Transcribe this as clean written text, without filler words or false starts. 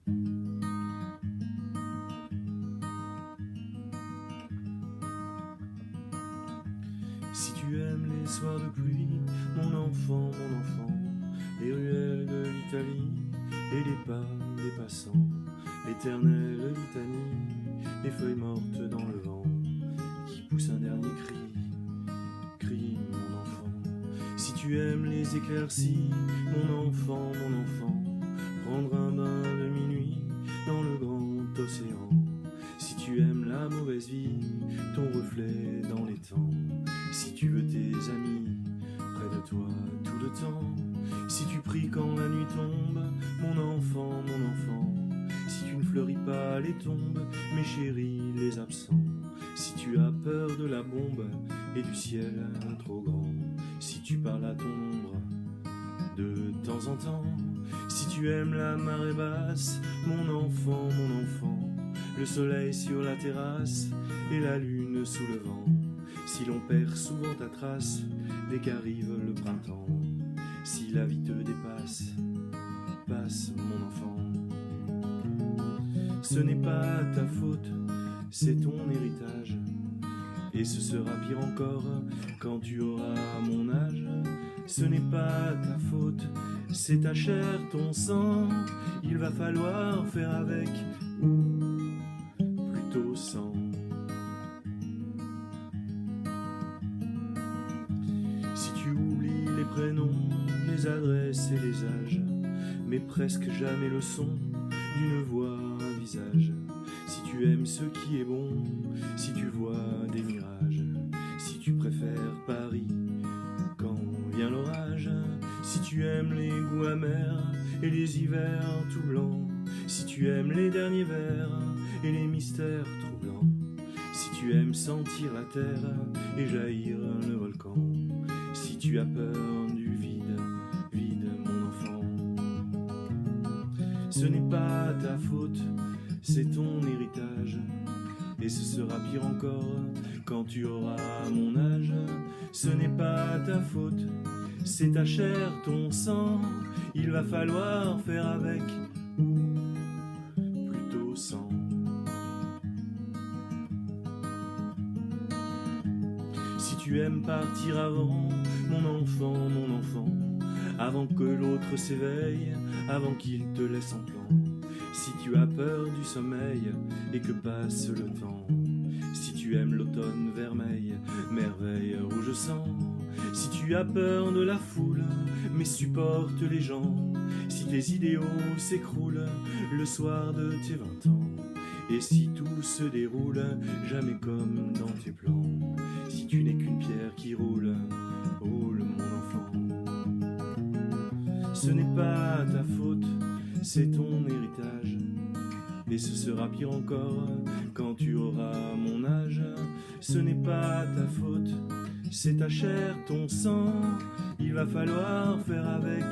Si tu aimes les soirs de pluie, mon enfant, les ruelles de l'Italie et les pas des passants, l'éternelle litanie, les feuilles mortes dans le vent, qui poussent un dernier cri, mon enfant. Si tu aimes les éclaircies, mon enfant, prendre un bain de minuit dans le grand océan. Si tu aimes la mauvaise vie, ton reflet dans les temps. Si tu veux tes amis près de toi tout le temps. Si tu pries quand la nuit tombe, mon enfant. Si tu ne fleuris pas les tombes, mes chéris les absents. Si tu as peur de la bombe et du ciel trop grand. Si tu parles à ton ombre de temps en temps. Si tu aimes la marée basse, mon enfant, le soleil sur la terrasse et la lune sous le vent. Si l'on perd souvent ta trace dès qu'arrive le printemps. Si la vie te dépasse, passe mon enfant. Ce n'est pas ta faute, c'est ton héritage. Et ce sera pire encore quand tu auras mon âge. Ce n'est pas ta faute, c'est ta chair, ton sang. Il va falloir faire avec, ou plutôt sans. Si tu oublies les prénoms, les adresses et les âges, mais presque jamais le son d'une voix, un visage. Si tu aimes ce qui est bon, si tu vois des mirages, si tu préfères Paris quand vient l'orage, si tu aimes les goûts amers et les hivers tout blancs, si tu aimes les derniers vers et les mystères troublants, si tu aimes sentir la terre et jaillir le volcan, si tu as peur du vide, mon enfant. Ce n'est pas ta faute, c'est ton héritage. Et ce sera pire encore quand tu auras mon âge. Ce n'est pas ta faute, c'est ta chair, ton sang. Il va falloir faire avec, ou plutôt sans. Si tu aimes partir avant, mon enfant, avant que l'autre s'éveille, avant qu'il te laisse en plan. Si tu as peur du sommeil et que passe le temps. Si tu aimes l'automne vermeil, merveille rouge sang. Si tu as peur de la foule, mais supporte les gens. Si tes idéaux s'écroulent le soir de tes 20 ans. Et si tout se déroule jamais comme dans tes plans. Si tu n'es qu'une pierre qui roule, roule mon enfant. Ce n'est pas ta faute, c'est ton héritage. Et ce sera pire encore quand tu auras mon âge. Ce n'est pas ta faute, c'est ta chair, ton sang. Il va falloir faire avec,